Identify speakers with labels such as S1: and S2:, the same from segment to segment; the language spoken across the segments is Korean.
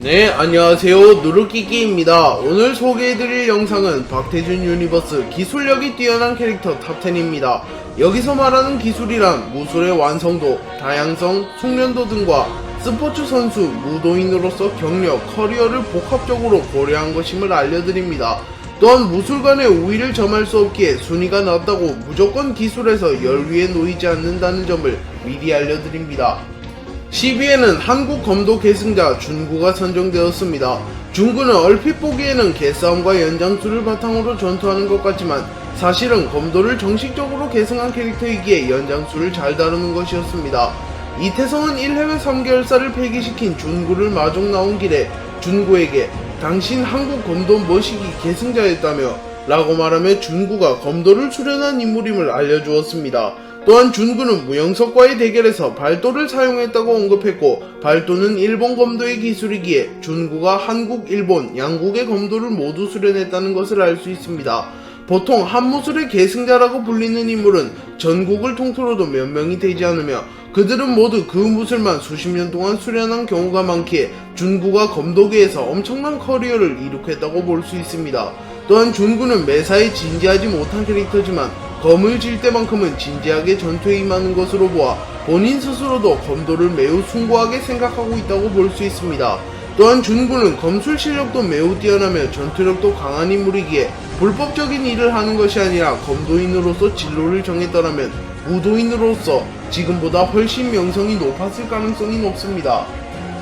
S1: 네, 안녕하세요. 누르끼끼입니다. 오늘 소개해드릴 영상은 박태준 유니버스 기술력이 뛰어난 캐릭터 탑10입니다. 여기서 말하는 기술이란 무술의 완성도, 다양성, 숙련도 등과 스포츠 선수, 무도인으로서 경력, 커리어를 복합적으로 고려한 것임을 알려드립니다. 또한 무술관의 우위를 점할 수 없기에 순위가 낮다고 무조건 기술에서 열위에 놓이지 않는다는 점을 미리 알려드립니다. 10위에는 한국 검도 계승자 준구가 선정되었습니다. 준구는 얼핏 보기에는 개싸움과 연장술을 바탕으로 전투하는 것 같지만 사실은 검도를 정식적으로 계승한 캐릭터이기에 연장술을 잘 다루는 것이었습니다. 이태성은 1회회 3개월사를 폐기시킨 준구를 마중 나온 길에 준구에게 당신 한국 검도 머시기 계승자였다며 라고 말하며 준구가 검도를 수련한 인물임을 알려주었습니다. 또한 준구는 무영석과의 대결에서 발도를 사용했다고 언급했고, 발도는 일본 검도의 기술이기에 준구가 한국, 일본 양국의 검도를 모두 수련했다는 것을 알 수 있습니다. 보통 한무술의 계승자라고 불리는 인물은 전국을 통틀어도 몇 명이 되지 않으며 그들은 모두 그 무술만 수십 년 동안 수련한 경우가 많기에 준구가 검도계에서 엄청난 커리어를 이룩했다고 볼 수 있습니다. 또한 준구는 매사에 진지하지 못한 캐릭터지만 검을 질 때만큼은 진지하게 전투에 임하는 것으로 보아 본인 스스로도 검도를 매우 숭고하게 생각하고 있다고 볼 수 있습니다. 또한 준구는 검술 실력도 매우 뛰어나며 전투력도 강한 인물이기에 불법적인 일을 하는 것이 아니라 검도인으로서 진로를 정했더라면 무도인으로서 지금보다 훨씬 명성이 높았을 가능성이 높습니다.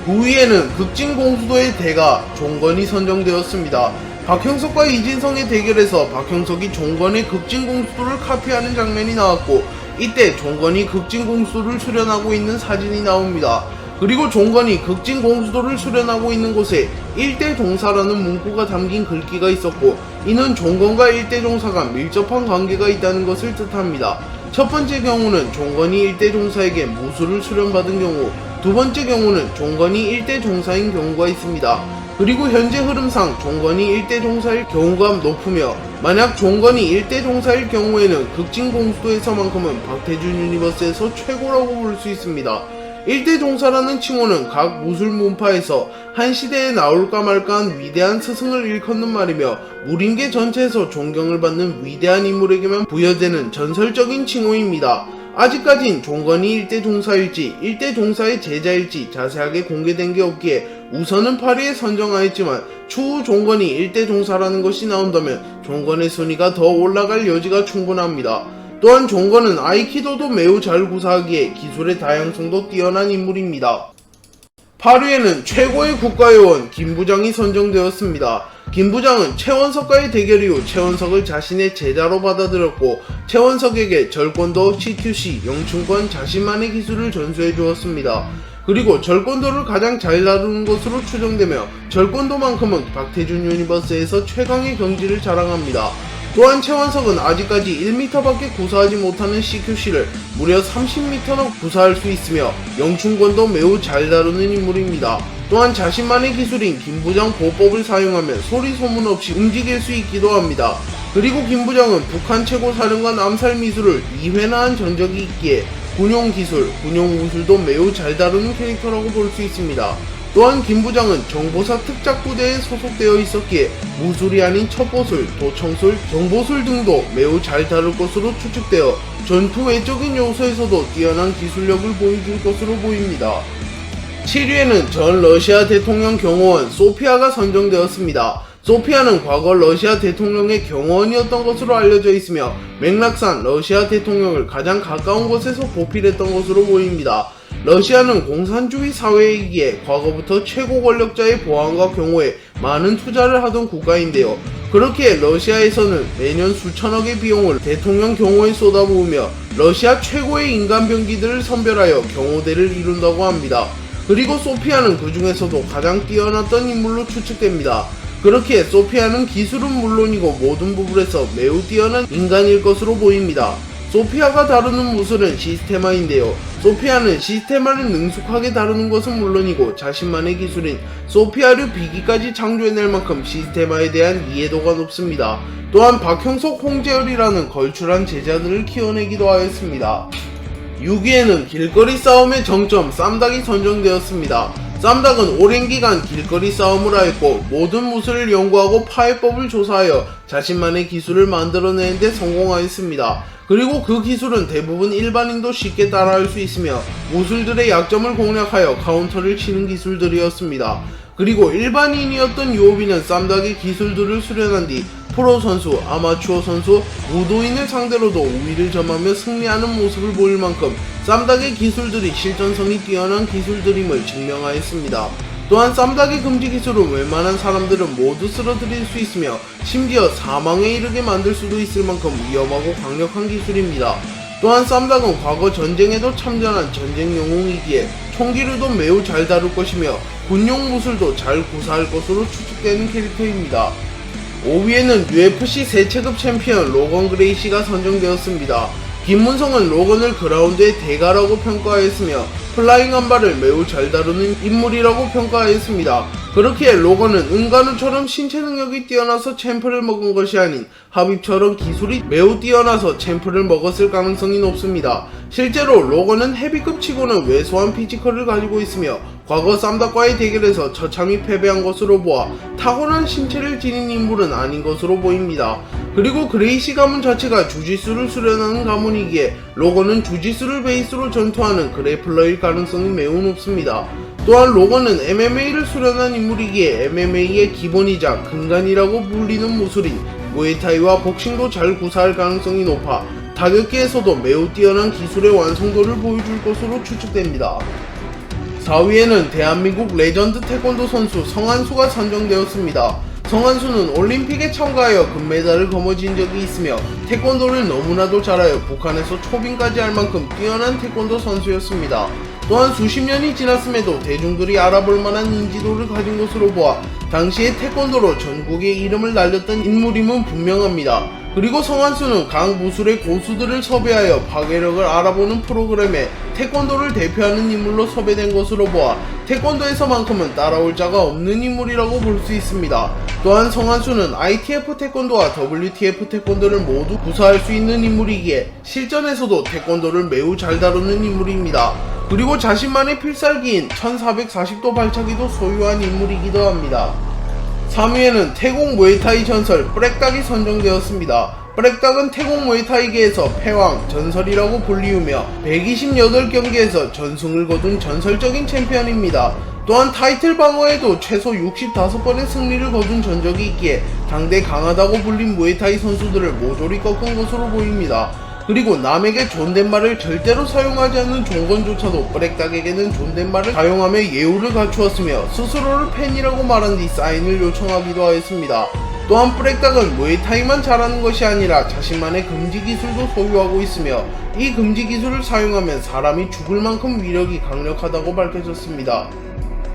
S1: 9위에는 극진공수도의 대가 종건이 선정되었습니다. 박형석과 이진성의 대결에서 박형석이 종건의 극진공수도를 카피하는 장면이 나왔고, 이때 종건이 극진공수도를 수련하고 있는 사진이 나옵니다. 그리고 종건이 극진공수도를 수련하고 있는 곳에 일대종사라는 문구가 담긴 글귀가 있었고, 이는 종건과 일대종사가 밀접한 관계가 있다는 것을 뜻합니다. 첫 번째 경우는 종건이 일대종사에게 무술을 수련받은 경우, 두 번째 경우는 종건이 일대종사인 경우가 있습니다. 그리고 현재 흐름상 종건이 1대 종사일 경우가 높으며, 만약 종건이 1대 종사일 경우에는 극진공수도에서만큼은 박태준 유니버스에서 최고라고 볼 수 있습니다. 1대 종사라는 칭호는 각 무술 문파에서 한 시대에 나올까 말까한 위대한 스승을 일컫는 말이며, 무림계 전체에서 존경을 받는 위대한 인물에게만 부여되는 전설적인 칭호입니다. 아직까진 종건이 1대 종사일지 1대 종사의 제자일지 자세하게 공개된 게 없기에 우선은 8위에 선정하였지만 추후 종건이 1대 종사라는 것이 나온다면 종건의 순위가 더 올라갈 여지가 충분합니다. 또한 종건은 아이키도도 매우 잘 구사하기에 기술의 다양성도 뛰어난 인물입니다. 8위에는 최고의 국가요원 김부장이 선정되었습니다. 김부장은 최원석과의 대결 이후 최원석을 자신의 제자로 받아들였고, 최원석에게 절권도, CQC, 영춘권 자신만의 기술을 전수해 주었습니다. 그리고 절권도를 가장 잘 다루는 것으로 추정되며 절권도만큼은 박태준 유니버스에서 최강의 경지를 자랑합니다. 또한 최원석은 아직까지 1m밖에 구사하지 못하는 CQC를 무려 30m나 구사할 수 있으며 영춘권도 매우 잘 다루는 인물입니다. 또한 자신만의 기술인 김부장 보법을 사용하며 소리 소문 없이 움직일 수 있기도 합니다. 그리고 김부장은 북한 최고 사령관 암살 미술을 2회나 한 전적이 있기에 군용기술, 군용무술도 매우 잘 다루는 캐릭터라고 볼 수 있습니다. 또한 김부장은 정보사 특작부대에 소속되어 있었기에 무술이 아닌 첩보술, 도청술, 정보술 등도 매우 잘 다룰 것으로 추측되어 전투 외적인 요소에서도 뛰어난 기술력을 보여줄 것으로 보입니다. 7위에는 전 러시아 대통령 경호원 소피아가 선정되었습니다. 소피아는 과거 러시아 대통령의 경호원이었던 것으로 알려져 있으며 맥락상 러시아 대통령을 가장 가까운 곳에서 보필했던 것으로 보입니다. 러시아는 공산주의 사회이기에 과거부터 최고 권력자의 보안과 경호에 많은 투자를 하던 국가인데요. 그렇기에 러시아에서는 매년 수천억의 비용을 대통령 경호에 쏟아부으며 러시아 최고의 인간병기들을 선별하여 경호대를 이룬다고 합니다. 그리고 소피아는 그 중에서도 가장 뛰어났던 인물로 추측됩니다. 그렇기에 소피아는 기술은 물론이고 모든 부분에서 매우 뛰어난 인간일 것으로 보입니다. 소피아가 다루는 무술은 시스테마인데요. 소피아는 시스테마를 능숙하게 다루는 것은 물론이고 자신만의 기술인 소피아류 비기까지 창조해낼 만큼 시스테마에 대한 이해도가 높습니다. 또한 박형석, 홍재열이라는 걸출한 제자들을 키워내기도 하였습니다. 6위에는 길거리 싸움의 정점 쌈닭이 선정되었습니다. 쌈닭은 오랜 기간 길거리 싸움을 하였고 모든 무술을 연구하고 파해법을 조사하여 자신만의 기술을 만들어내는 데 성공하였습니다. 그리고 그 기술은 대부분 일반인도 쉽게 따라할 수 있으며 무술들의 약점을 공략하여 카운터를 치는 기술들이었습니다. 그리고 일반인이었던 요비는 쌈닭의 기술들을 수련한 뒤 프로 선수, 아마추어 선수, 무도인을 상대로도 우위를 점하며 승리하는 모습을 보일 만큼 쌈닭의 기술들이 실전성이 뛰어난 기술들임을 증명하였습니다. 또한 쌈닭의 금지 기술은 웬만한 사람들은 모두 쓰러뜨릴 수 있으며 심지어 사망에 이르게 만들 수도 있을 만큼 위험하고 강력한 기술입니다. 또한 쌈닭은 과거 전쟁에도 참전한 전쟁 영웅이기에 총기류도 매우 잘 다룰 것이며 군용 무술도 잘 구사할 것으로 추측되는 캐릭터입니다. 5위에는 UFC 세체급 챔피언 로건 그레이시가 선정되었습니다. 김문성은 로건을 그라운드의 대가라고 평가하였으며 플라잉 한 발을 매우 잘 다루는 인물이라고 평가하였습니다. 그렇기에 로건은 은간우처럼 신체 능력이 뛰어나서 챔프를 먹은 것이 아닌 하빕처럼 기술이 매우 뛰어나서 챔프를 먹었을 가능성이 높습니다. 실제로 로건은 헤비급 치고는 왜소한 피지컬을 가지고 있으며 과거 쌈닭과의 대결에서 처참히 패배한 것으로 보아 타고난 신체를 지닌 인물은 아닌 것으로 보입니다. 그리고 그레이시 가문 자체가 주짓수를 수련하는 가문이기에 로건은 주짓수를 베이스로 전투하는 그래플러일 가능성이 매우 높습니다. 또한 로건은 MMA를 수련한 인물이기에 MMA의 기본이자 근간이라고 불리는 무술인 무에타이와 복싱도 잘 구사할 가능성이 높아 타격계에서도 매우 뛰어난 기술의 완성도를 보여줄 것으로 추측됩니다. 4위에는 대한민국 레전드 태권도 선수 성한수가 선정되었습니다. 성한수는 올림픽에 참가하여 금메달을 거머쥔 적이 있으며 태권도를 너무나도 잘하여 북한에서 초빙까지 할 만큼 뛰어난 태권도 선수였습니다. 또한 수십 년이 지났음에도 대중들이 알아볼 만한 인지도를 가진 것으로 보아 당시의 태권도로 전국의 이름을 날렸던 인물임은 분명합니다. 그리고 성한수는 각 무술의 고수들을 섭외하여 파괴력을 알아보는 프로그램에 태권도를 대표하는 인물로 섭외된 것으로 보아 태권도에서만큼은 따라올 자가 없는 인물이라고 볼 수 있습니다. 또한 성한수는 ITF 태권도와 WTF 태권도를 모두 구사할 수 있는 인물이기에 실전에서도 태권도를 매우 잘 다루는 인물입니다. 그리고 자신만의 필살기인 1440도 발차기도 소유한 인물이기도 합니다. 3위에는 태국 무에타이 전설 뿌렉닭이 선정되었습니다. 뿌렉닭은 태국 무에타이계에서 패왕, 전설이라고 불리우며 128경기에서 전승을 거둔 전설적인 챔피언입니다. 또한 타이틀 방어에도 최소 65번의 승리를 거둔 전적이 있기에 당대 강하다고 불린 무에타이 선수들을 모조리 꺾은 것으로 보입니다. 그리고 남에게 존댓말을 절대로 사용하지 않는 종건조차도 뿌렉닭에게는 존댓말을 사용하며 예우를 갖추었으며 스스로를 팬이라고 말한 뒤 사인을 요청하기도 하였습니다. 또한 뿌렉닭은 무에타이만 잘하는 것이 아니라 자신만의 금지 기술도 소유하고 있으며 이 금지 기술을 사용하면 사람이 죽을 만큼 위력이 강력하다고 밝혀졌습니다.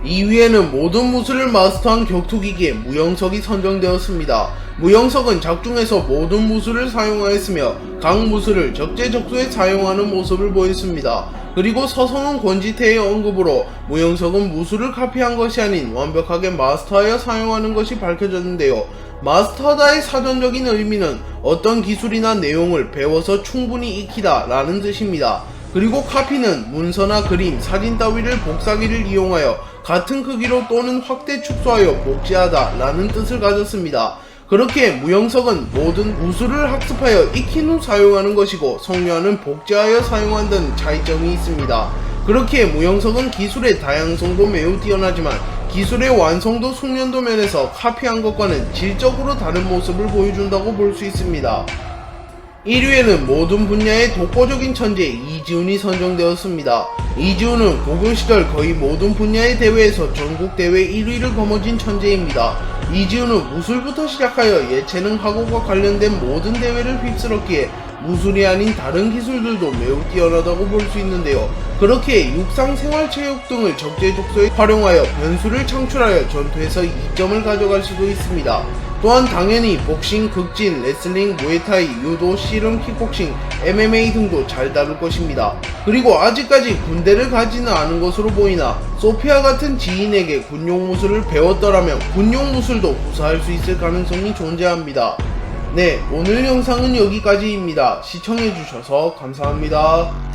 S1: 2위에는 모든 무술을 마스터한 격투기기에 무영석이 선정되었습니다. 무영석은 작중에서 모든 무술을 사용하였으며 각 무술을 적재적소에 사용하는 모습을 보였습니다. 그리고 서성은 권지태의 언급으로 무영석은 무술을 카피한 것이 아닌 완벽하게 마스터하여 사용하는 것이 밝혀졌는데요. 마스터하다의 사전적인 의미는 어떤 기술이나 내용을 배워서 충분히 익히다 라는 뜻입니다. 그리고 카피는 문서나 그림, 사진 따위를 복사기를 이용하여 같은 크기로 또는 확대 축소하여 복제하다 라는 뜻을 가졌습니다. 그렇게 무영석은 모든 무술을 학습하여 익힌 후 사용하는 것이고 성묘하는 복제하여 사용한다는 차이점이 있습니다. 그렇게 무영석은 기술의 다양성도 매우 뛰어나지만 기술의 완성도 숙련도 면에서 카피한 것과는 질적으로 다른 모습을 보여준다고 볼 수 있습니다. 1위에는 모든 분야의 독보적인 천재 이지훈이 선정되었습니다. 이지훈은 고교시절 거의 모든 분야의 대회에서 전국대회 1위를 거머쥔 천재입니다. 이지훈은 무술부터 시작하여 예체능학원과 관련된 모든 대회를 휩쓸었기에 무술이 아닌 다른 기술들도 매우 뛰어나다고 볼 수 있는데요. 그렇게 육상, 생활체육 등을 적재적소에 활용하여 변수를 창출하여 전투에서 이점을 가져갈 수도 있습니다. 또한 당연히 복싱, 극진, 레슬링, 무에타이, 유도, 씨름, 킥복싱, MMA 등도 잘 다룰 것입니다. 그리고 아직까지 군대를 가지는 않은 것으로 보이나 소피아 같은 지인에게 군용 무술을 배웠더라면 군용 무술도 구사할 수 있을 가능성이 존재합니다. 네, 오늘 영상은 여기까지입니다. 시청해주셔서 감사합니다.